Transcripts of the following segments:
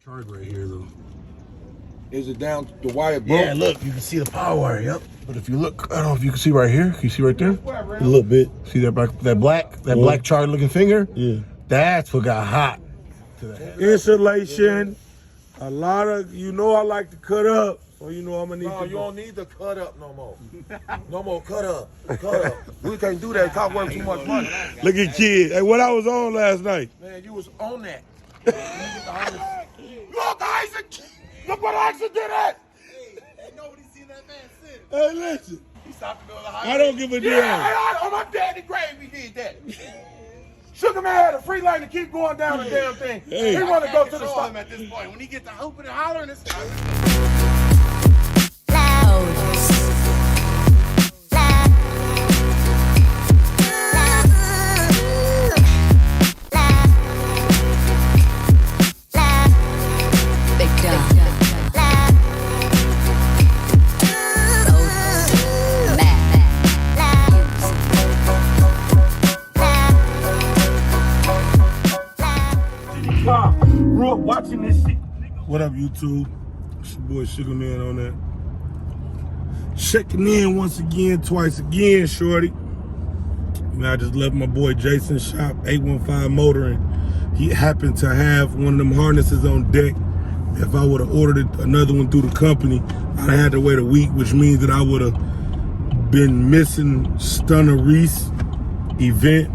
Charge right here though. Is it down the wire broke? Yeah, look, you can see the power wire, yep. But if you look, I don't know if you can see right here. Can you see right there? A little bit. See that black charred looking finger? Yeah. That's what got hot. Insulation. A lot of, I like to cut up. So I'm gonna need No, you don't need to cut up no more. No more cut up. Cut up. We can't do that. Cop worth too much money. Look at kid. Hey, what I was on last night. Man, you was on that. Look, Isaac! Look what Isaac did that! Ain't nobody seen that man sit. Hey, listen. He stopped to go to the highway. I don't give a damn. Yeah, on my daddy grave he did that. Sugar Man had a free lane to keep going down the damn thing. Hey. He want to go to the Control stop. him at this point. When he get to hooping and hollering, it's Watching this shit. What up, YouTube? It's your boy Sugar Man on that. Checking in once again, twice again, shorty. Man, I just left my boy Jason's shop, 815 Motoring. He happened to have one of them harnesses on deck. If I would have ordered another one through the company, I'd have had to wait a week, which means that I would have been missing Stunner Reese event.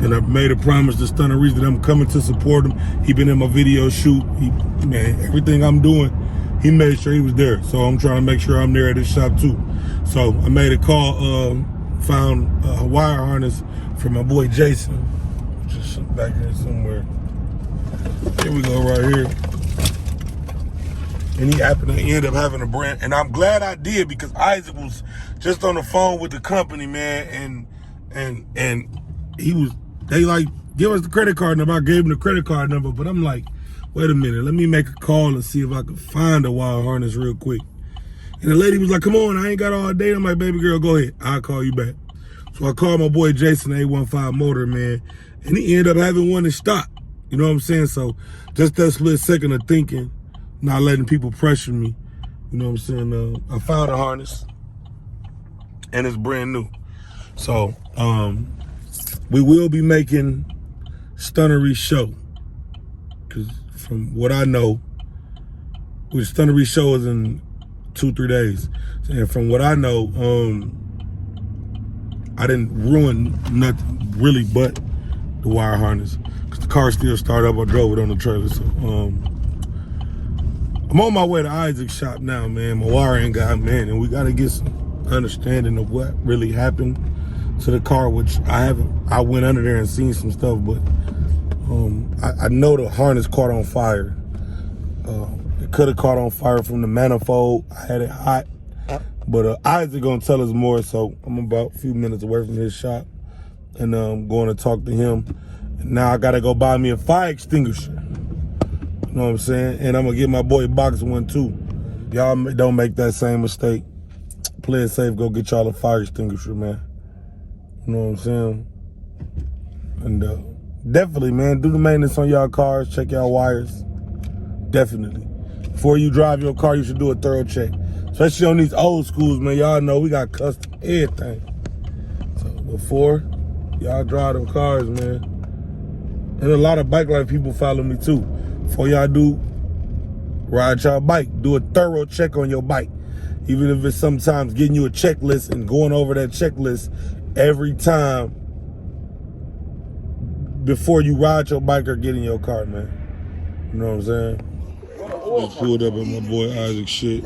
And I've made a promise to Stunner Reese that I'm coming to support him. He been in my video shoot. Man, everything I'm doing, he made sure he was there. So I'm trying to make sure I'm there at his shop too. So I made a call, found a wire harness from my boy Jason. Just back here somewhere. Here we go, right here. And he happened to end up having a brand. And I'm glad I did, because Isaac was just on the phone with the company, man. And he was, they like, give us the credit card number. I gave him the credit card number, but I'm like, wait a minute, let me make a call and see if I can find a wire harness real quick. And the lady was like, come on, I ain't got all day. I'm like, baby girl, go ahead. I'll call you back. So I called my boy Jason, 815 Motor, man. And he ended up having one in stock. You know what I'm saying? So just that split second of thinking, not letting people pressure me. You know what I'm saying? I found a harness and it's brand new. So, we will be making Stunner Reese show, because from what I know, which Stunner Reese show is in 2-3 days, and from what I know, I didn't ruin nothing really but the wire harness, because the car still started up. I drove it on the trailer. So I'm on my way to Isaac's shop now, man. My wiring guy, man, and we got to get some understanding of what really happened to the car, which I went under there and seen some stuff, but I know the harness caught on fire. It could have caught on fire from the manifold. I had it hot, but Isaac gonna tell us more, so I'm about a few minutes away from his shop, and I'm going to talk to him. And now I gotta go buy me a fire extinguisher. You know what I'm saying? And I'm gonna get my boy Box one too. Y'all don't make that same mistake. Play it safe, go get y'all a fire extinguisher, man. You know what I'm saying? And definitely, man, do the maintenance on y'all cars. Check y'all wires. Definitely. Before you drive your car, you should do a thorough check. Especially on these old schools, man. Y'all know we got custom everything. So before y'all drive them cars, man. And a lot of bike life people follow me too. Before y'all do ride y'all bike, do a thorough check on your bike. Even if it's sometimes getting you a checklist and going over that checklist every time before you ride your bike or get in your car, man. You know what I'm saying? Just pulled up at my boy Isaac shit.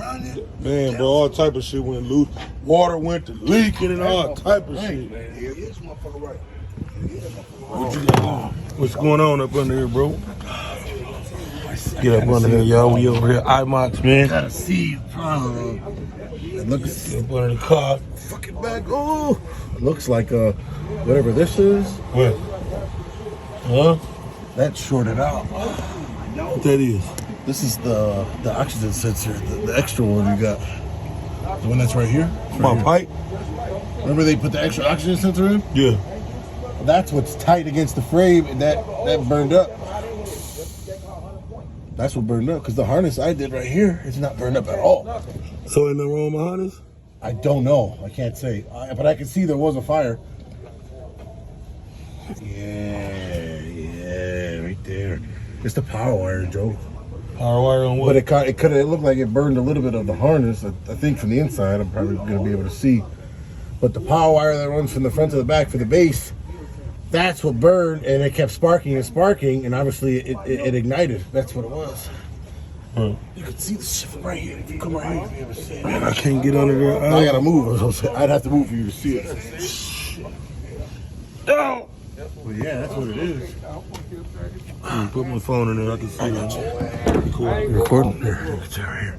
Man, bro, all type of shit went loose. Water went to leaking and all type of shit. What's going on up under here, bro? Get up under here, y'all. We over here, IMOX, man. Gotta see, look up under the car. fucking back. Oh, looks like whatever this is. What? Huh? That's shorted out. What that is? This is the oxygen sensor, the extra one you got. The one that's right here. My pipe? Remember they put the extra oxygen sensor in? Yeah. That's what's tight against the frame, and that burned up. That's what burned up. Because the harness I did right here is not burned up at all. So in the room, harness? I don't know. I can't say. But I can see there was a fire. Yeah, right there. It's the power wire, Joe. Power wire on what? But it looked like it burned a little bit of the harness. I think from the inside, I'm probably going to be able to see. But the power wire that runs from the front to the back for the base, that's what burned, and it kept sparking and sparking, and obviously it ignited. That's what it was. You can see the shit from right here. If you come right here, you'll be able to see it. Man, I can't get under there. I gotta move. I'd have to move for you to see it. Oh! Well, yeah, that's what it is. Put my phone in there. I can see it. You recording? Here, it's right here.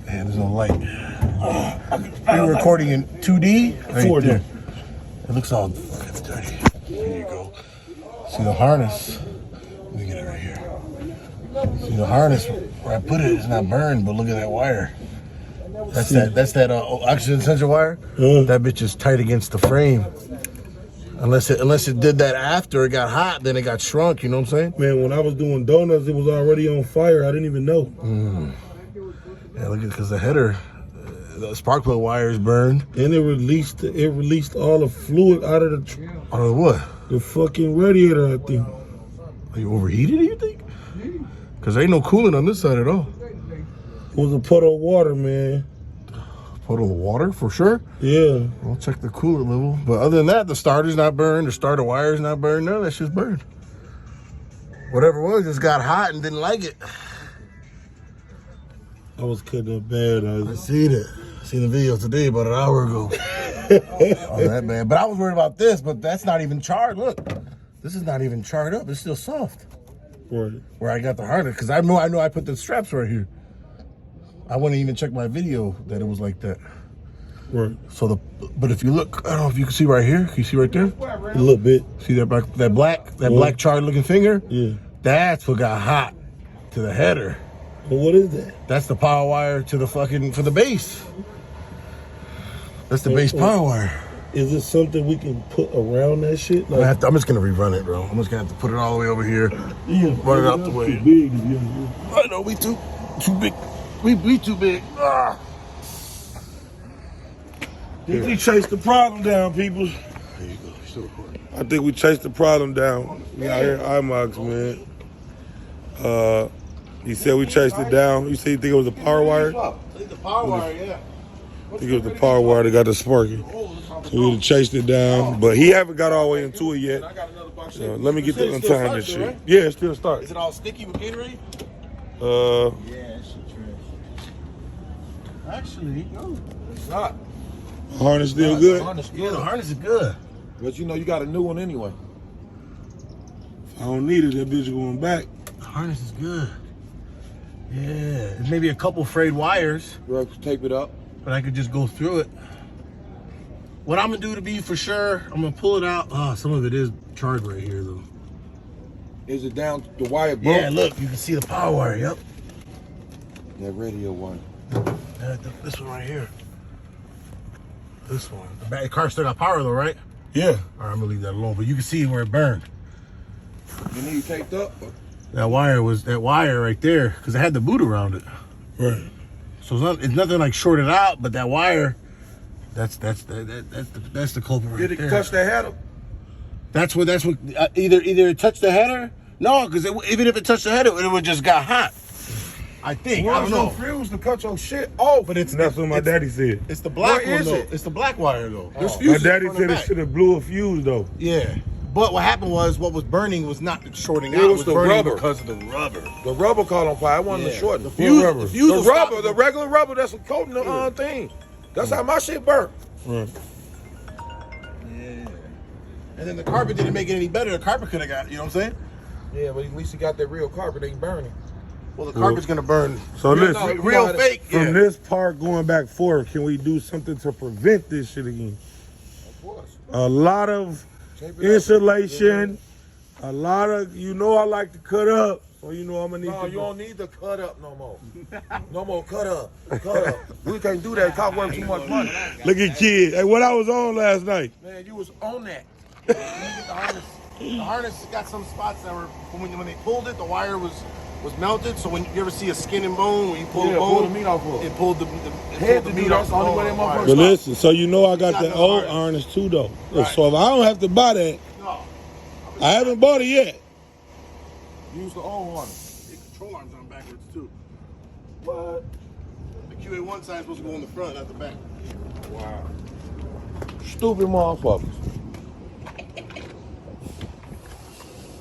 Man, there's no light. You're recording in 2D? Right 4D. there. It looks all it's dirty. There you go. See the harness? Let me get it right here. See the harness where I put it is not burned, but look at that wire. That's that oxygen sensor wire. That bitch is tight against the frame. Unless it did that after it got hot, then it got shrunk. You know what I'm saying? Man, when I was doing donuts, it was already on fire. I didn't even know. Yeah, look at because the header, the spark plug wire is burned. And it released all the fluid out of Out of what? the fucking radiator, I think. Are you overheated? You think? Because there ain't no coolant on this side at all. It was a puddle of water, man. Puddle of water for sure. Yeah. We'll check the coolant level. But other than that, the starter's not burned. The starter wire's not burned. None of that shit's burned. Whatever it was, just got hot and didn't like it. I was cutting up bad. I seen it. Seen the video today about an hour ago. Oh, that bad. But I was worried about this, but that's not even charred. Look, this is not even charred up. It's still soft. Right. Where I got the harness, because I know I put the straps right here. I wouldn't even check my video that it was like that. Right. So but if you look, I don't know if you can see right here. Can you see right there? A little bit. See that black charred looking finger? Yeah. That's what got hot to the header. Well, what is that? That's the power wire to the for the base. That's the base power wire. Is it something we can put around that shit? Like, I'm just gonna rerun it, bro. I'm just gonna have to put it all the way over here. yeah, Run it out the way. Too big to be honest. I know we too big. We too big. Ah. Did we chase the problem down, people? There you go. Still recording. I think we chased the problem down. We out here IMOX, man. He said we chased it down. You said you think it was the power wire? I think the power wire, yeah. I think it was the power wire that got the sparking. So we would've chased it down, but he haven't got all the way into it yet. Let me get to untying this shit. Yeah, it still starts. Is it all sticky with Gatorade? Uh, Yeah, shit trash. Actually, no. It's not. harness still good. Harness Yeah, the good. harness is good. But you know you got a new one anyway. I don't need it. That bitch going back. The harness is good. Yeah, there's maybe a couple frayed wires, Well, tape it up. but I could just go through it. What I'm gonna do to be for sure, I'm gonna pull it out. Oh, some of it is charred right here though. Is it down the wire broke? Yeah, look, you can see the power wire. Yep. That radio one. This one right here. This one. The car still got power though, right? Yeah. All right, I'm gonna leave that alone. But you can see where it burned. You need taped up? That wire right there, because it had the boot around it. Right. So it's nothing like shorted out, but that wire, that's the culprit right Did it there. touch the header? That's what either it touched the header. No, because even if it touched the header, it would just got hot. I think. I don't know. Fuse to cut your shit off. But it's That's what my daddy said. It's the black Where one is though. it? It's the black wire though. There's My fuses daddy in front said and it back. should have blew a fuse though. Yeah. But what happened was what was burning was not shorting out. It was the burning rubber. because of the rubber. The rubber caught on fire. I wanted to Yeah. shorten The the fuse, rubber? the fuse The was rubber, stopping the regular rubber that's coating the thing. That's how my shit burnt. Right. Yeah. And then the carpet didn't make it any better. The carpet could have got, you know what I'm saying? Yeah, but at least you got that real carpet, ain't burning. Well, the carpet's gonna burn. So Yeah, listen, no, Real Yeah. fake. from Yeah. this part going back forward, can we do something to prevent this shit again? Of course. A lot of Tape it up. insulation, a lot of, I like to cut up, so I'm gonna need No, to you don't need to cut up no more. No more cut up. Cut up. We can't do that. Cop worth too much money. Look at kid. Hey, what I was on last night. Man, you was on that. You get the harness The harness got some spots that were when they pulled it, the wire was melted. So when you ever see a skin and bone, when you pull the bone, pull the meat off of it. It pulled the Had to meat do that. off. That's the only way that motherfucker But listen, so you know I got got the the old harness. harness too, though. Right. So if I don't have to buy that, No, I haven't bought it yet. Use the old one. the control arms on backwards too. What? The QA1 side is supposed to go in the front, not the back. Wow. Stupid motherfuckers.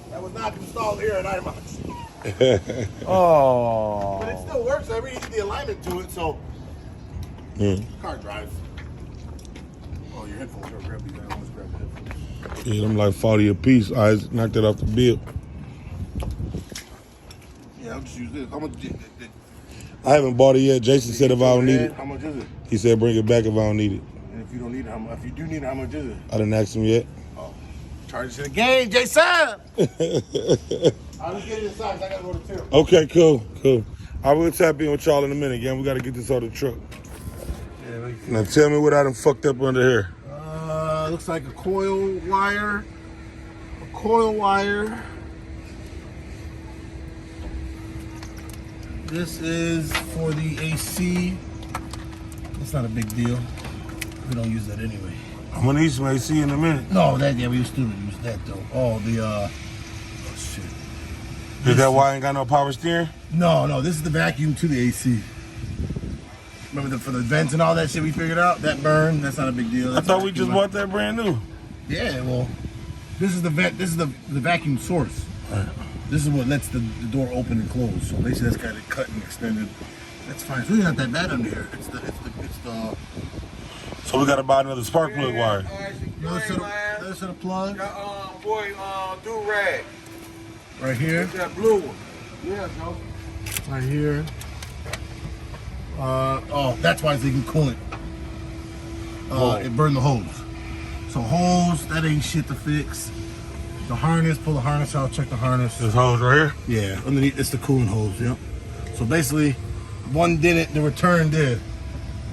That was not installed here at IMAX. Oh. But it still works. I read the alignment to it, so Mm. car drives. Oh, your headphones are grab these. I almost grabbed the headphones. Yeah, I'm like 40 a piece. I just knocked it off the bill. Yeah, I'll just use this. How much? I haven't bought it yet. Jason said if I don't need it, How much is it? he said bring it back if I don't need it. And if you don't need it, how much? If you do need it, how much is it? I didn't ask him yet. Charge it to the game, Jason. I'll just get it inside. I gotta go to Tim. Okay, cool. I will tap in with y'all in a minute, gang. We got to get this out of the truck. Now tell me what I done fucked up under here. Looks like a coil wire. This is for the AC. It's not a big deal. We don't use that anyway. I'm gonna need some AC in a minute. No, we used to use that though. Oh, shit. Is that why I ain't got no power steering? No, this is the vacuum to the AC. Remember for the vents and all that shit we figured out? That burn, that's not a big deal. I That's thought a we just vacuum. bought that brand new. Yeah, well, this is the vacuum source. This is what lets the door open and close. So basically that's got it cut and extended. That's fine. It's really not that bad under here. It's the So we got to buy another spark plug wire. another set of plugs Boy, do-rag. right here. That blue one. Yeah, no. Right here. That's why it's leaking coolant. It burned the hose. So hose, that ain't shit to fix. The harness, pull the harness out, check the harness. This hose right here. Yeah, underneath it's the coolant hose, yep. So basically, one didn't, the return did.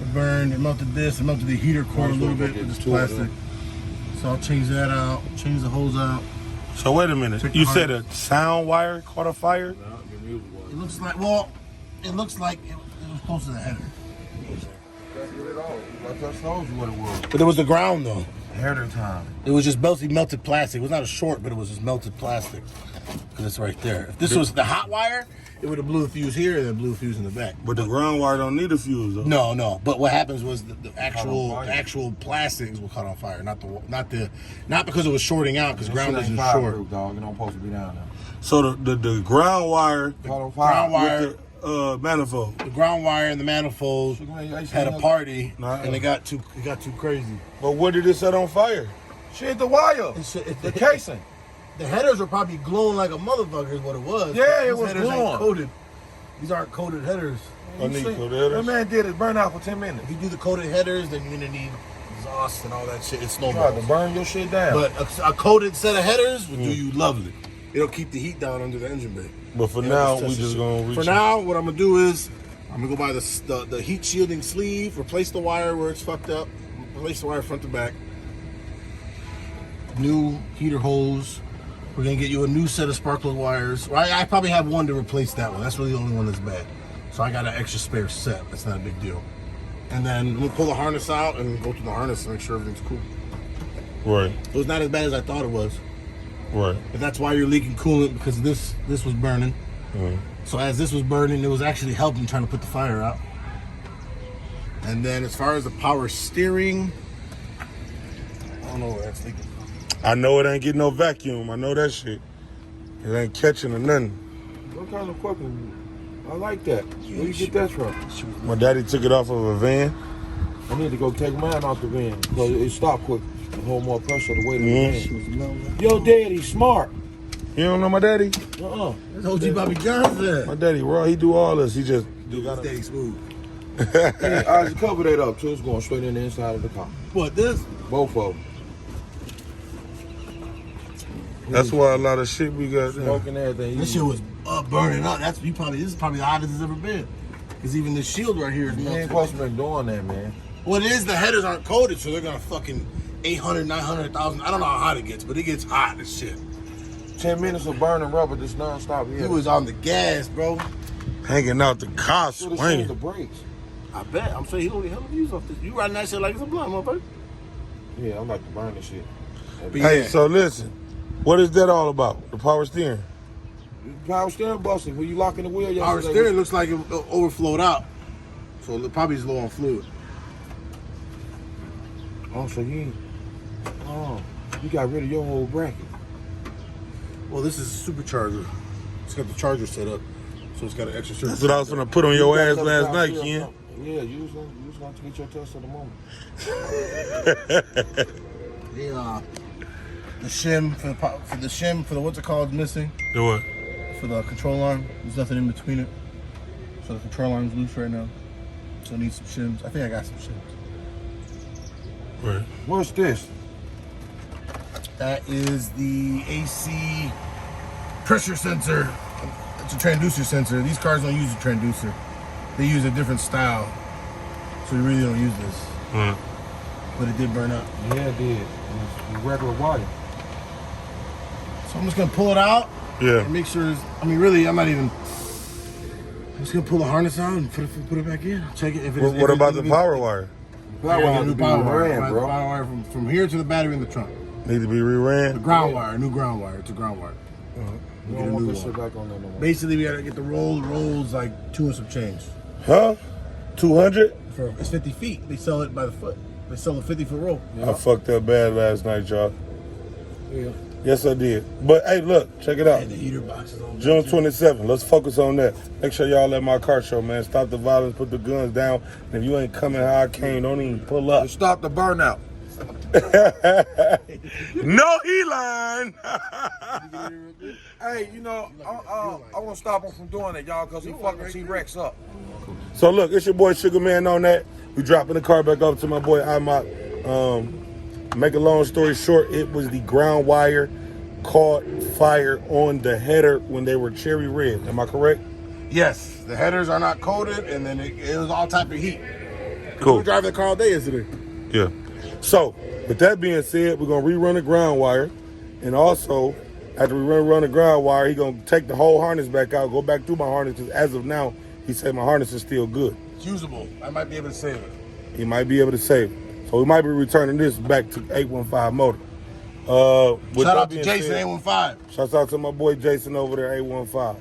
It burned, it melted this, it melted the heater core a little bit with this plastic. So I'll change that out, change the hose out. So wait a minute. Check the You said harness. a sound wire caught a fire? It looks like, it was close to the header. I just told you what it was. But it was the ground though. Header time. It was just melted plastic. It was not a short, but it was just melted plastic. Because it's right there. If this was the hot wire, it would have blew the fuse here and then blew the fuse in the back. But the ground wire don't need a fuse though. No. But what happens was the actual plastics were caught on fire, not because it was shorting out, because ground isn't short. Dog. It don't supposed to be down there. So the ground wire Caught on fire. Ground wire, with the manifold. the ground wire and the manifold had a party, Nah. and it got too crazy. But what did it set on fire? Shit, the wire. The casing. The headers were probably glowing like a motherfucker is what it was. Yeah, it These was headers ain't glowing. coated. These aren't coated headers. I need coated That headers. man did it burn out for 10 minutes. If you do the coated headers, then you're gonna need exhaust and all that shit. It Tried to snowballs. burn your shit down. But a coated set of headers will do you lovely. It'll keep the heat down under the engine bay. But for Yeah, now, let's we test just this gonna shit. reach. For now, what I'm gonna do is I'm gonna go buy the heat shielding sleeve, replace the wire where it's fucked up, replace the wire front to back. New heater hose. We're gonna get you a new set of spark plug wires. Well, I probably have one to replace that one. That's really the only one that's bad. So I got an extra spare set. That's not a big deal. And then we'll pull the harness out and go through the harness to make sure everything's cool. Right, It was not as bad as I thought it was. right. But that's why you're leaking coolant, because this was burning. So as this was burning, it was actually helping trying to put the fire out. And then as far as the power steering, I don't know where that's leaking. I know it ain't getting no vacuum. I know that shit. It ain't catching or nothing. What kind of equipment? I like that. Where you get that from? My daddy took it off of a van. I need to go take mine off the van because it stopped quick. To hold more pressure the weight of the van. Yo, daddy, smart. You don't know my daddy? That's OG Bobby Johnson. My daddy raw. He do all this. He just Stay smooth. Hey, I just cover that up too. It's going straight in the inside of the car. What, this? Both of them. That's why a lot of shit we got there. Smoking everything. This shit was burning up. This is probably the hottest it's ever been. Because even the shield right here is You ain't melted. supposed to be doing that, man. What it is, the headers aren't coated, so they're gonna fucking 800, 900, 1,000. I don't know how hot it gets, but it gets hot as shit. 10 minutes of burning rubber, just nonstop here. He was on the gas, bro. Hanging out the car, Should have changed the swinging. brakes. I bet. I'm saying he don't get hell of views off this. You riding that shit like it's a blunt, motherfucker. Yeah, I like to burn this shit. But Hey, yeah. so listen, what is that all about? The power steering? Power steering busting. When you locking the wheel yesterday. Our steering looks like it overflowed out. So it probably is low on fluid. Oh, so you ain't. Oh, you got rid of your whole bracket. Well, this is a supercharger. It's got the charger set up. So it's got an extra That's what I was gonna put on your ass last night, Ken. Yeah, you was gonna get your test of the moment. The shim for the what's it called is missing. Do what? For the control arm, there's nothing in between it. So the control arm's loose right now. So it needs some shims. I think I got some shims. Right. What's this? That is the AC pressure sensor. It's a transducer sensor. These cars don't use a transducer. They use a different style. So you really don't use this. Right. But it did burn up. Yeah, it did. It's regular wire. So I'm just gonna pull it out Yeah. and make sure really I'm just gonna pull the harness out and put it back in. Check it if it's What about the power wire? That Yeah, wire new to be power wire. ran, bro. Power wire from here to the battery in the trunk. Need to be The reran? ground wire, new ground wire. It's a ground wire. You Get a don't want new this shit one. back on there no more. Basically, we gotta get the rolls like 2 and some change. Huh? 200? It's 50 feet. They sell it by the foot. They sell a 50-foot roll. I fucked up bad last night, y'all. Yeah. Yes, I did. But hey, look, check it out. And the heater box is on. June 27th. Let's focus on that. Make sure y'all at my car show, man. Stop the violence, put the guns down. And if you ain't coming how I came, don't even pull up. To stop the burnout. No, he lying. Hey, I want to stop him from doing it, y'all, because he fucking T-Rex up. So look, it's your boy Sugar Man on that. We dropping the car back off to my boy Imot. Make a long story short, it was the ground wire caught fire on the header when they were cherry red. Am I correct? Yes, the headers are not coated, and then it was all type of heat. We Cool. were driving the car all day yesterday. Yeah. So, with that being said, we're gonna rerun the ground wire, and also after we run the ground wire, he gonna take the whole harness back out, go back through my harness. 'Cause as of now, he said my harness is still good. It's usable. I might be able to save it. He might be able to save it. So we might be returning this back to 815 Motor. With Shout that out to being Jason said, 815. Shouts out to my boy Jason over there, 815.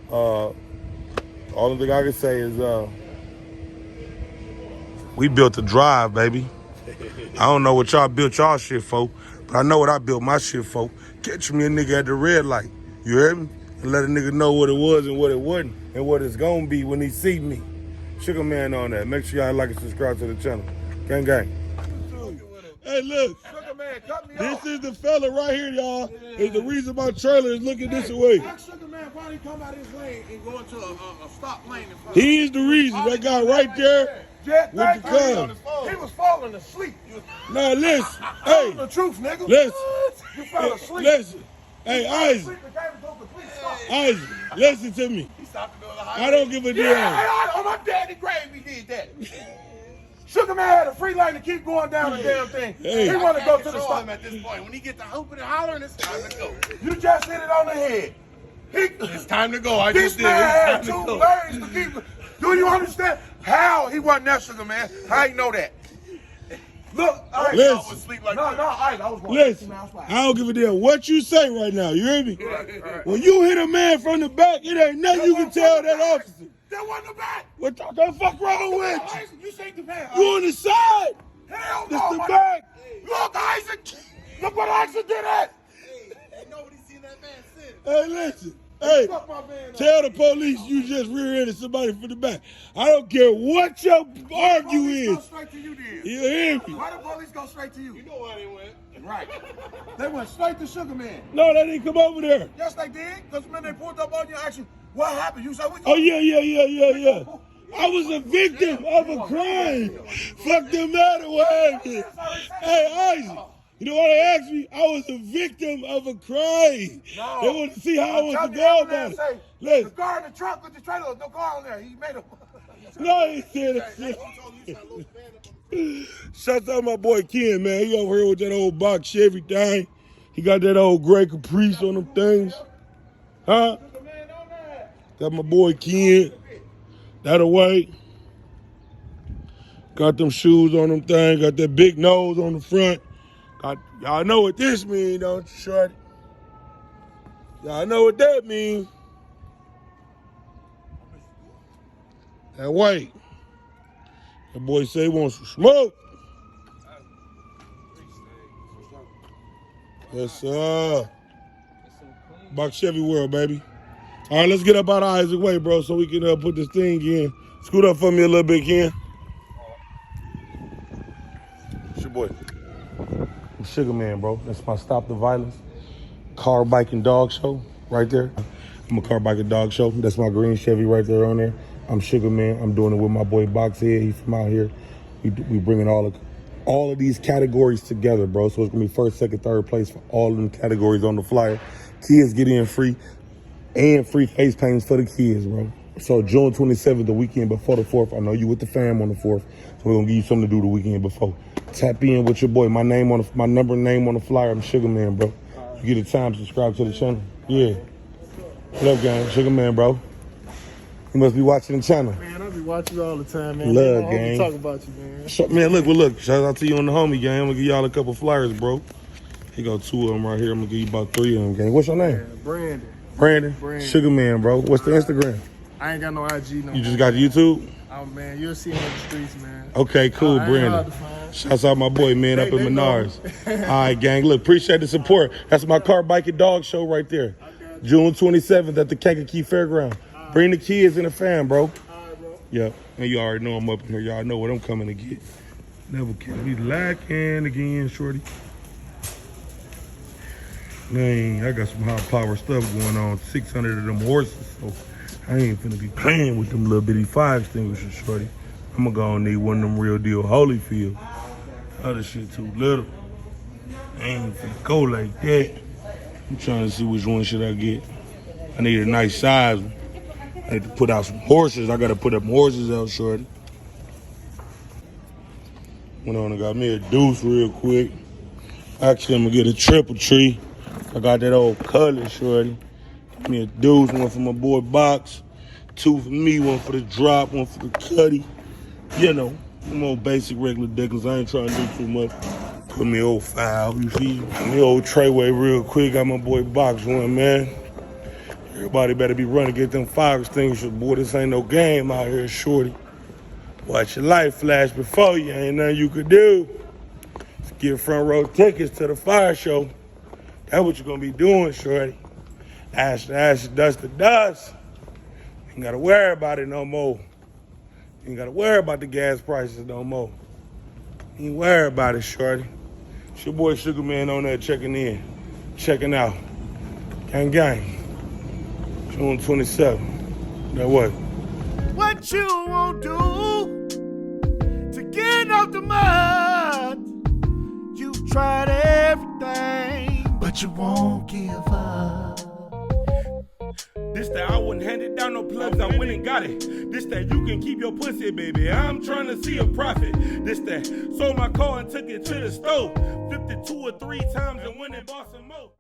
All thing I can say is we built a drive, baby. I don't know what y'all built y'all shit for, but I know what I built my shit for. Catch me a nigga at the red light. You heard me? And let a nigga know what it was and what it wasn't and what it's gonna be when he see me. Sugar Man on that. Make sure y'all like and subscribe to the channel. Gang, gang. Hey, look. Sugar Man, cut me This off. is the fella right here, y'all. Is the reason my trailer is looking this way. Ask Sugar Man why he come out of his lane and go into a stop lane in front. He is the reason. That guy right there Jet, with the car. He was falling asleep. You was Now listen. telling Hey, the truth, nigga. listen. You fell asleep. Listen. Hey, Isaac. Sleep, the game was over. Please stop. Isaac, listen to me. He stopped to go to the I highway. don't give a damn. Yeah, on my daddy grave he did that. Sugar Man had a free lane to keep going down the damn thing. Hey. He want to go to the Control stop. him at this point. When he get to hooping and hollering, it's time to go. You just hit it on the head. It's time to go. I This just did. man had It's two time to go. lanes to keep. Do you understand how he wasn't that Sugar Man? How you know that? Look, I Listen. was asleep like no, I was going Listen, 50 miles per hour. I don't give a damn what you say right now. You hear me? When you hit a man from the back, it ain't nothing you can tell that officer. That wasn't the back. What the fuck wrong with you? Isaac, you say the back. You on the side. Hell This no. the my- back. Look, Isaac. Look what Isaac did at. Ain't nobody seen that man since. Hey, listen. Hey, Fuck my man up. tell the police you just rear-ended somebody from the back. I don't care what your argue Police go is. straight to you then. You hear me? Why the police go straight to you? You know why they went. Right. They went straight to Sugar Man. No, they didn't come over there. Yes, they did. Because when they pulled up on you, asked you, what happened? You said, we Oh, yeah. I was a victim of a crime. Fuck the matter with me. Hey, Isaac, you know what they asked me? I was a victim of a crime. No. They want to see how I was Tell to me go that about man it. say, the Listen, car in the trunk with the trailer, no car on there. He made a... no, he said that shit. Shout out my boy Ken, man. He over here with that old box Chevy thing. He got that old gray Caprice on them things. Huh? Got my boy Ken. That away. Got them shoes on them things. Got that big nose on the front. Y'all know what this mean, don't you, shorty? Y'all know what that mean. That white. That boy say he wants some smoke. Yes, sir. Box Chevy World, baby. All right, let's get up out of Isaac Way, bro, so we can put this thing in. Scoot up for me a little bit, Ken. It's your boy. I'm Sugar Man, bro. That's my Stop the Violence car, bike, and dog show right there. I'm a car, bike, and dog show. That's my green Chevy right there on there. I'm Sugar Man. I'm doing it with my boy Boxhead. He's from out here. We bringing all of these categories together, bro. So it's gonna be first, second, third place for all of them categories on the flyer. Kids get in free and free face paints for the kids, bro. So June 27th, the weekend before the 4th. I know you with the fam on the 4th, so we're gonna give you something to do the weekend before. Tap in with your boy. My name on my number, name on the flyer. I'm Sugar Man, bro. You get a time, subscribe to the channel. Yeah. What up, gang? Sugar Man, bro. You must be watching the channel. Man, I be watching you all the time, man. Love, man, gang. Talk about you, man. Man, look. Shout out to you on the homie, gang. I'm gonna give y'all a couple flyers, bro. Here go 2 of them right here. I'm gonna give you about 3 of them, gang. What's your name? Brandon. Sugar Man, bro. What's the Instagram? I ain't got no IG no You just got YouTube? Oh, man, you'll see him in the streets, man. Okay, cool, Brandon. Shouts out my boy, man, up in Menards. All right, gang. Look, appreciate the support. That's my car, bike, and dog show right there. June 27th at the Kankakee Fairground. Bring the kids and the fam, bro. All right, bro. Yep. And you already know I'm up in here. Y'all know what I'm coming to get. Never can be lacking again, shorty. Man, I got some high power stuff going on. 600 of them horses, so I ain't finna be playing with them little bitty fire extinguishers, shorty. I'm gonna go and need one of them real deal Holyfield. Other shit too little. I ain't finna go like that. I'm trying to see which one should I get. I need a nice size one. I need to put out some horses. I gotta put up horses out, shorty. Went on and got me a deuce real quick. Actually, I'm gonna get a triple tree. I got that old color, shorty. Give me a deuce, one for my boy Box. 2 for me, 1 for the drop, 1 for the cutty. You know, some old basic regular dickens. I ain't trying to do too much. Put me old foul, you see? Put me old Treyway real quick. Got my boy Box one, man. Everybody better be running, get them fire extinguishers. Boy, this ain't no game out here, shorty. Watch your life flash before you. Ain't nothing you could do. Just get front row tickets to the fire show. That's what you're gonna be doing, shorty. Ash to ash, dust to dust. Ain't gotta worry about it no more. Ain't gotta worry about the gas prices no more. Ain't worry about it, shorty. It's your boy Sugar Man on there checking in, checking out. Gang, gang. June 27th. Now what? What you won't do to get out the mud? You've tried everything, but you won't give up. This that I wouldn't hand it down no plugs, I went and got it. This that you can keep your pussy, baby. I'm trying to see a profit. This that sold my car and took it to the stove. Flipped it 2 or 3 times and went and bought some more.